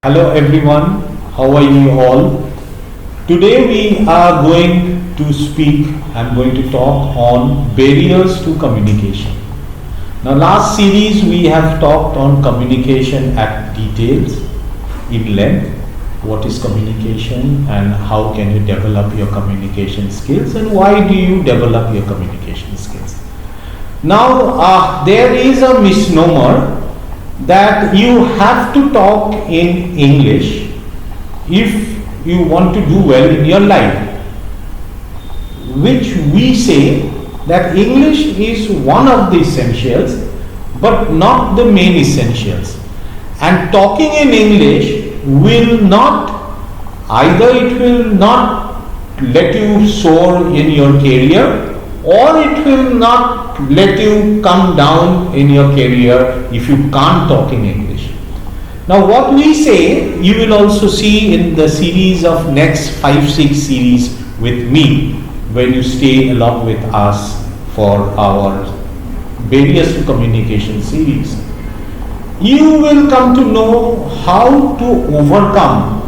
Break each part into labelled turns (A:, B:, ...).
A: Hello everyone, how are you all? Today we are going to speak, I'm going to talk on barriers to communication. Now last series we have talked on communication at details in length. What is communication and how can you develop your communication skills and why do you develop your communication skills? Now there is a misnomer that you have to talk in English if you want to do well in your life, which we say that English is one of the essentials but not the main essentials, and talking in English will not, either it will not let you soar in your career or it will not let you come down in your career if you can't talk in English. Now what we say, you will also see in the series of next 5-6 series with me when you stay along with us for our barriers to communication series. You will come to know how to overcome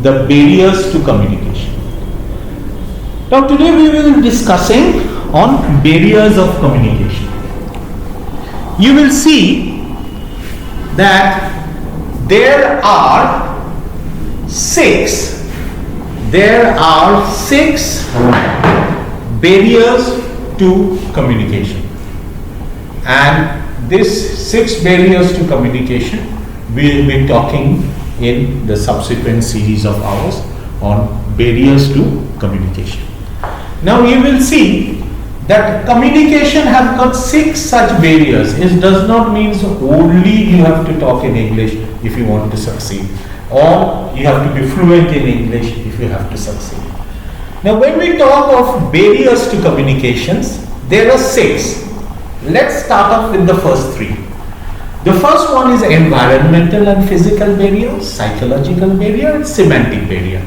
A: the barriers to communication. Now today we will be discussing on barriers of communication. You will see that there are six barriers to communication, and this 6 barriers to communication we will be talking in the subsequent series of ours on barriers to communication. Now you will see that communication has got 6 such barriers. It does not mean only you have to talk in English if you want to succeed, or you have to be fluent in English if you have to succeed. Now when we talk of barriers to communications, there are 6. Let's start off with the first 3. The first one is environmental and physical barrier, psychological barrier, and semantic barrier.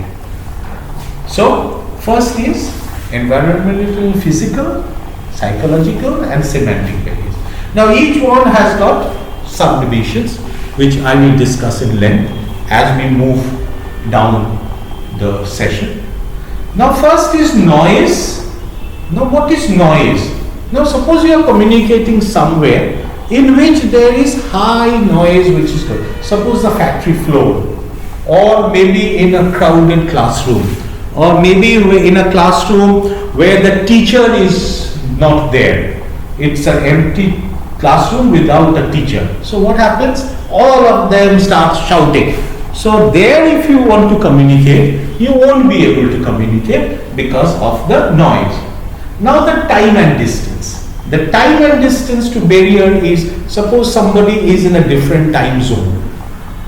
A: So first is environmental, physical, psychological, and semantic barriers. Now each one has got subdivisions which I will discuss in length as we move down the session. Now first is noise. Now what is noise? Now suppose you are communicating somewhere in which there is high noise which is good. Suppose the factory floor, or maybe in a crowded classroom, or maybe in a classroom where the teacher is not there. It's an empty classroom without a teacher. So what happens? All of them start shouting. So there if you want to communicate, you won't be able to communicate because of the noise. Now the time and distance. The time and distance to barrier is, suppose somebody is in a different time zone,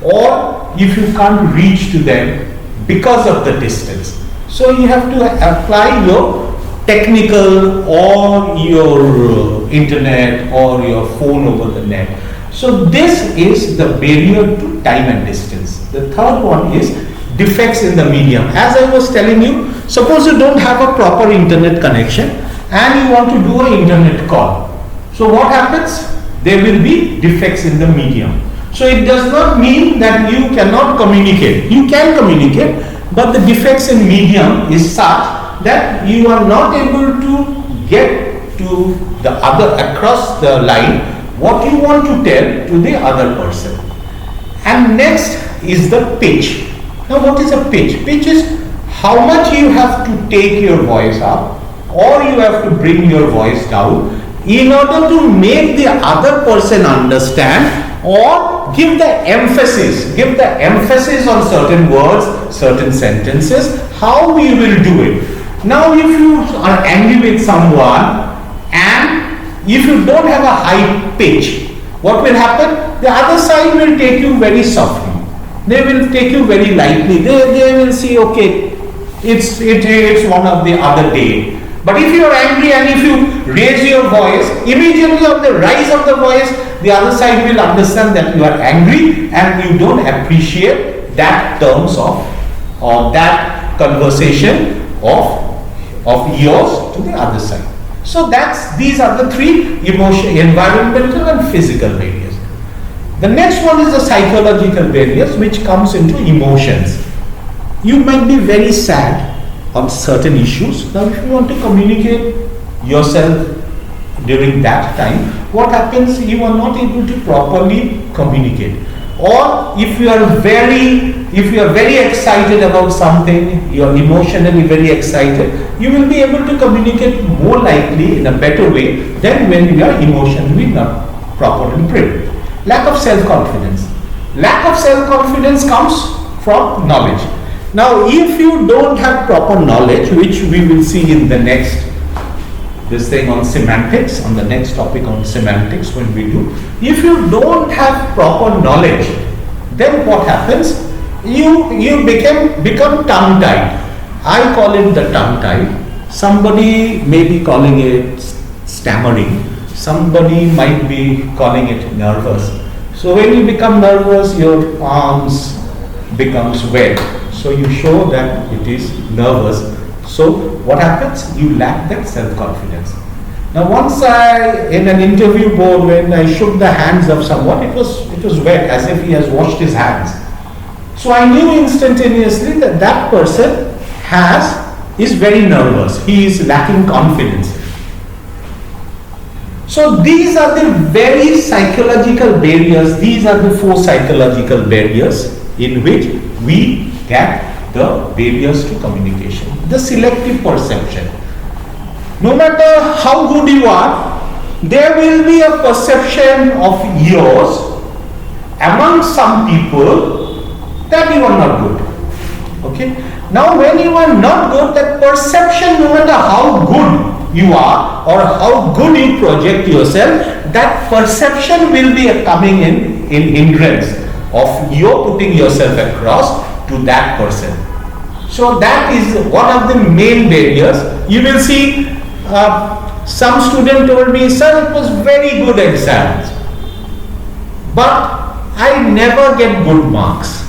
A: or if you can't reach to them because of the distance. So you have to apply your technical or your internet or your phone over the net. So this is the barrier to time and distance. The third one is defects in the medium. As I was telling you, suppose you don't have a proper internet connection and you want to do an internet call. So what happens? There will be defects in the medium. So it does not mean that you cannot communicate. You can communicate, but the defects in medium is such that you are not able to get to the other, across the line, what you want to tell to the other person. And next is the pitch. Now what is a pitch? Pitch is how much you have to take your voice up or you have to bring your voice down in order to make the other person understand, or give the emphasis on certain words, certain sentences, how we will do it. Now if you are angry with someone and if you don't have a high pitch, what will happen? The other side will take you very softly. They will take you very lightly. They will see, okay, it's one of the other day. But if you are angry and if you raise your voice, immediately on the rise of the voice, the other side will understand that you are angry and you don't appreciate that terms of, or that conversation of yours to the other side. So these are the 3 environmental and physical barriers. The next one is the psychological barriers, which comes into emotions. You might be very sad on certain issues. Now, if you want to communicate yourself during that time, what happens? You are not able to properly communicate. Or if you are very excited about something, you are emotionally very excited, you will be able to communicate more likely in a better way than when you are emotionally not properly prepared. Lack of self-confidence. Lack of self-confidence comes from knowledge. Now, if you don't have proper knowledge, which we will see in the next this thing on semantics, on the next topic on semantics when we do, if you don't have proper knowledge, then what happens? You become tongue-tied. I call it the tongue-tied. Somebody may be calling it stammering. Somebody might be calling it nervous. So when you become nervous, your arms becomes wet. So you show that it is nervous. So what happens? You lack that self-confidence. Now once in an interview board, when I shook the hands of someone, it was wet, as if he has washed his hands. So I knew instantaneously that that person is very nervous. He is lacking confidence. So these are the very psychological barriers. These are the 4 psychological barriers in which we get the barriers to communication. The selective perception. No matter how good you are, there will be a perception of yours among some people that you are not good. Okay. Now when you are not good, that perception, no matter how good you are or how good you project yourself, that perception will be coming in hindrance of your putting yourself across to that person. So that is one of the main barriers. You will see some student told me, sir, it was very good exams, but I never get good marks.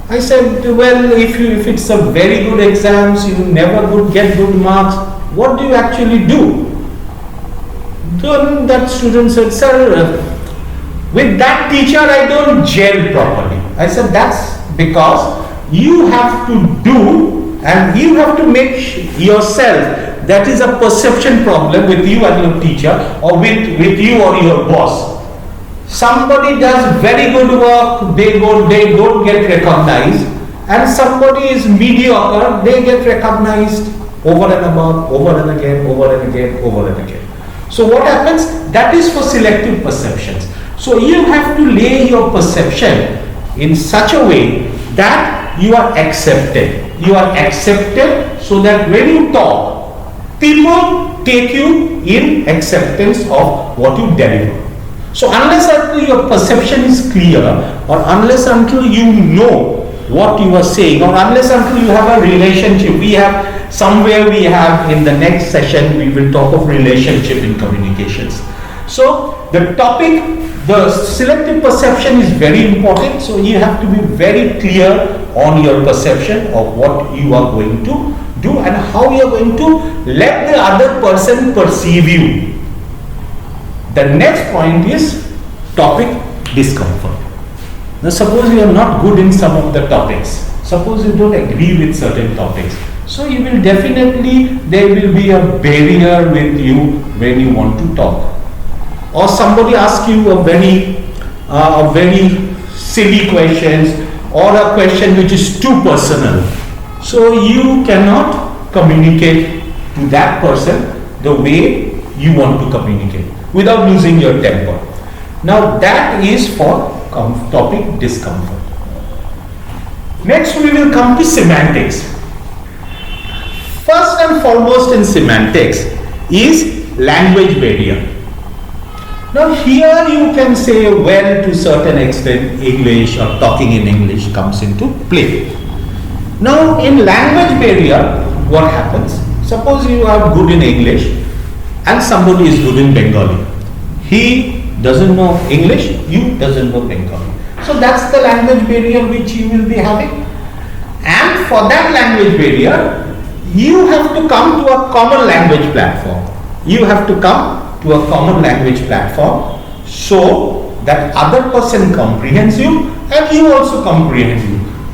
A: I said, well, if it's a very good exams, you never would get good marks, what do you actually do? Then that student said, sir, with that teacher I don't gel properly. I said, that's because you have to do and you have to make yourself, that is a perception problem with you and your teacher, or with you or your boss. Somebody does very good work, they don't get recognized, and somebody is mediocre, they get recognized over and above, over and again, over and again, over and again. So what happens? That is for selective perceptions. So you have to lay your perception in such a way that you are accepted. You are accepted so that when you talk, people take you in acceptance of what you deliver. So unless until your perception is clear, or unless until you know what you are saying, or unless until you have a relationship, we have in the next session we will talk of relationship in communications. So the topic, the selective perception is very important. So you have to be very clear on your perception of what you are going to do and how you are going to let the other person perceive you. The next point is topic discomfort. Now suppose you are not good in some of the topics. Suppose you don't agree with certain topics. So you will definitely, there will be a barrier with you when you want to talk. Or somebody asks you a very silly questions, or a question which is too personal. So you cannot communicate to that person the way you want to communicate without losing your temper. Now that is for topic discomfort. Next we will come to semantics. First and foremost in semantics is language barrier. Now here you can say, well, to certain extent English or talking in English comes into play. Now in language barrier, what happens? Suppose you are good in English and somebody is good in Bengali. He doesn't know English, you doesn't know Bengali. So that's the language barrier which you will be having. And for that language barrier, you have to come to a common language platform. You have to come to a common language platform so that other person comprehends you and you also comprehend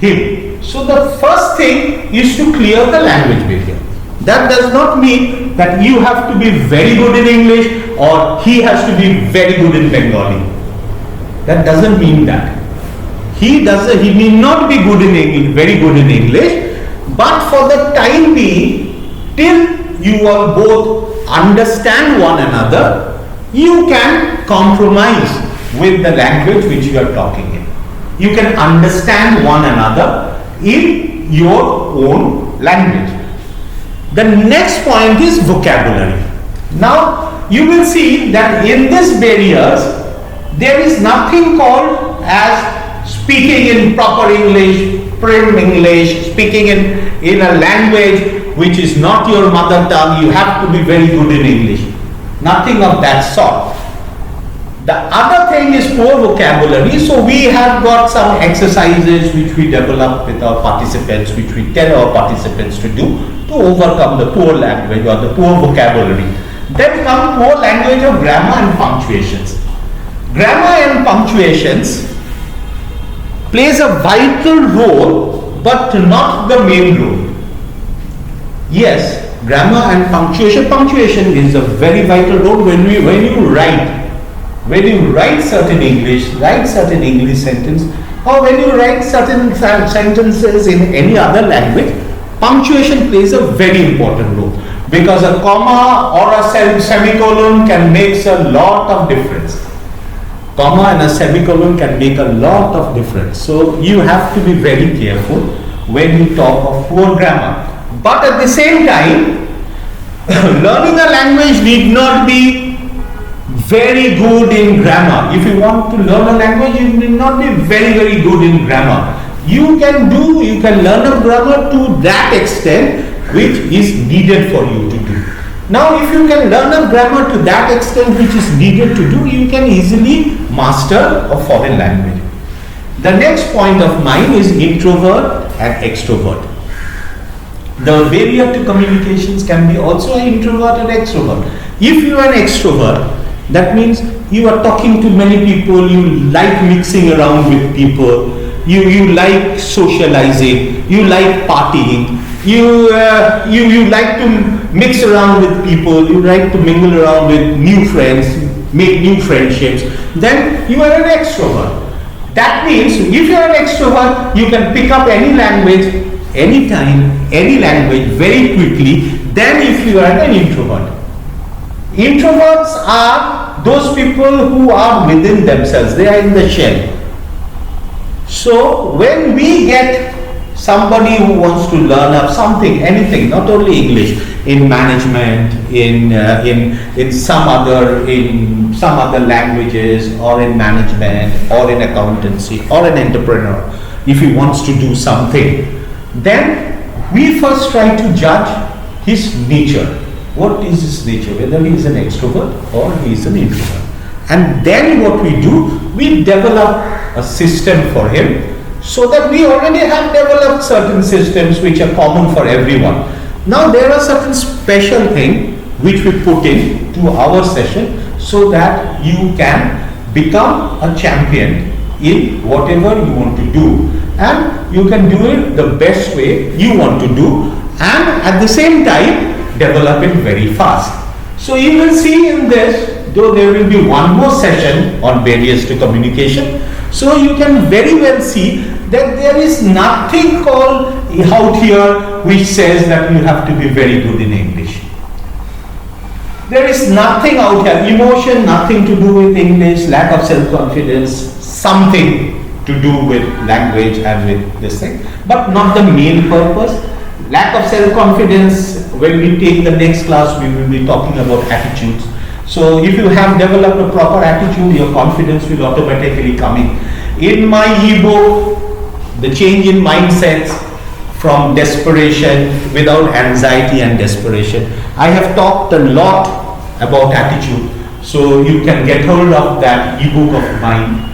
A: him. So the first thing is to clear the language barrier. That does not mean that you have to be very good in English or he has to be very good in Bengali. That doesn't mean that. He may not be good in English, very good in English, but for the time being, till you all both understand one another, you can compromise with the language which you are talking in. You can understand one another in your own language. The next point is vocabulary. Now you will see that in these barriers there is nothing called as speaking in proper English, prim English, speaking in a language which is not your mother tongue, you have to be very good in English. Nothing of that sort. The other thing is poor vocabulary. So we have got some exercises which we develop with our participants, which we tell our participants to do to overcome the poor language or the poor vocabulary. Then come poor language of grammar and punctuations. Grammar and punctuations plays a vital role but not the main role. Yes, grammar and punctuation. Punctuation is a very vital role when you write certain English sentence, or when you write certain sentences in any other language, punctuation plays a very important role, because a comma or a semicolon can make a lot of difference. Comma and a semicolon can make a lot of difference. So you have to be very careful when you talk of poor grammar. But at the same time, learning a language need not be very good in grammar. If you want to learn a language, you need not be very, very good in grammar. You can learn a grammar to that extent which is needed for you to do. Now, if you can learn a grammar to that extent which is needed to do, you can easily master a foreign language. The next point of mine is introvert and extrovert. The barrier to communications can be also an introvert and extrovert. If you are an extrovert, that means you are talking to many people, you like mixing around with people, you like socializing, you like partying, you like to mix around with people, you like to mingle around with new friends, make new friendships, then you are an extrovert. That means if you are an extrovert, you can pick up any language, anytime, any language very quickly, than if you are an introvert. Introverts are those people who are within themselves, they are in the shell. So when we get somebody who wants to learn up something, anything, not only English, in management, in some other languages, or in management, or in accountancy, or an entrepreneur, if he wants to do something, then we first try to judge his nature. What is his nature? Whether he is an extrovert or he is an introvert. And then what we do, we develop a system for him, so that we already have developed certain systems which are common for everyone. Now there are certain special things which we put in to our session, so that you can become a champion in whatever you want to do, and you can do it the best way you want to do, and at the same time develop it very fast. So you will see in this, though there will be one more session on barriers to communication, so you can very well see that there is nothing called out here which says that you have to be very good in English. There is nothing out here, emotion, nothing to do with English, lack of self-confidence, something to do with language and with this thing, but not the main purpose. Lack of self-confidence, when we take the next class, we will be talking about attitudes. So if you have developed a proper attitude, your confidence will automatically come in. In my ebook, The Change in Mindsets from Desperation Without Anxiety and Desperation, I have talked a lot about attitude. So you can get hold of that ebook of mine,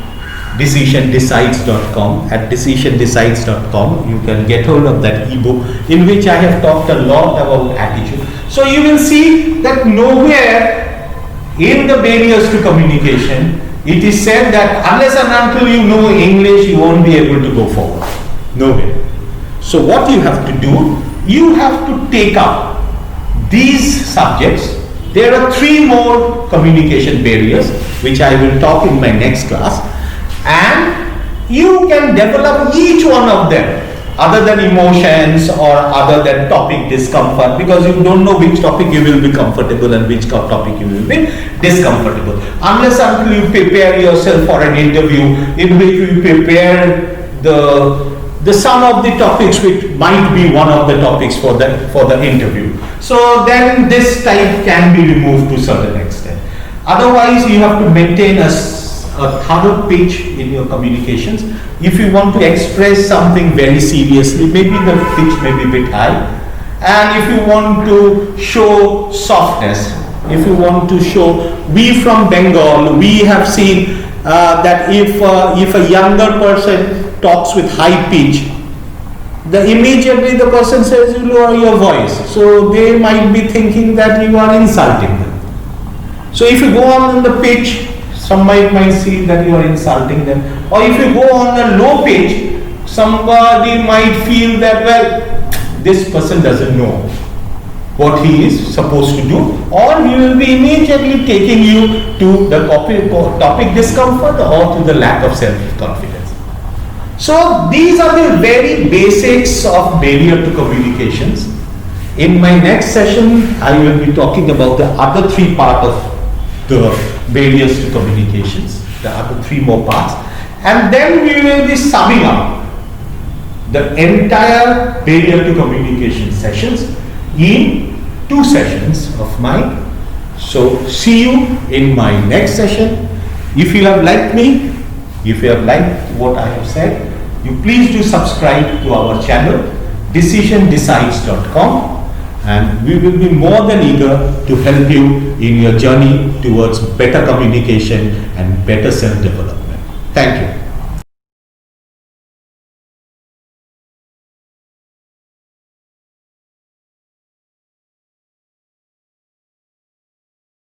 A: decisiondecides.com. At decisiondecides.com you can get hold of that ebook, in which I have talked a lot about attitude. So you will see that nowhere in the barriers to communication it is said that unless and until you know English, you won't be able to go forward. No way. So what you have to do, you have to take up these subjects. There are 3 more communication barriers, which I will talk in my next class, and you can develop each one of them, other than emotions or other than topic discomfort, because you don't know which topic you will be comfortable and which topic you will be discomfortable. Unless until you prepare yourself for an interview, in which you prepare the sum of the topics which might be one of the topics for the interview. So then this type can be removed to certain extent. Otherwise, you have to maintain a thorough pitch in your communications. If you want to express something very seriously, maybe the pitch may be a bit high. And if you want to show softness, if you want to show, we from Bengal, we have seen that if a younger person talks with high pitch, immediately the person says you lower your voice. So they might be thinking that you are insulting them. So if you go on the pitch, some might see that you are insulting them. Or if you go on a low pitch, somebody might feel that, well, this person doesn't know what he is supposed to do, or he will be immediately taking you to the topic discomfort or to the lack of self-confidence. So these are the very basics of barrier to communications. In my next session, I will be talking about the other 3 parts of the barriers to communications, the other 3 more parts, and then we will be summing up the entire barrier to communication sessions in 2 sessions of mine. So see you in my next session. If you have liked me, if you have liked what I have said, you please do subscribe to our channel decisiondecides.com, and we will be more than eager to help you in your journey towards better communication and better self-development. Thank you.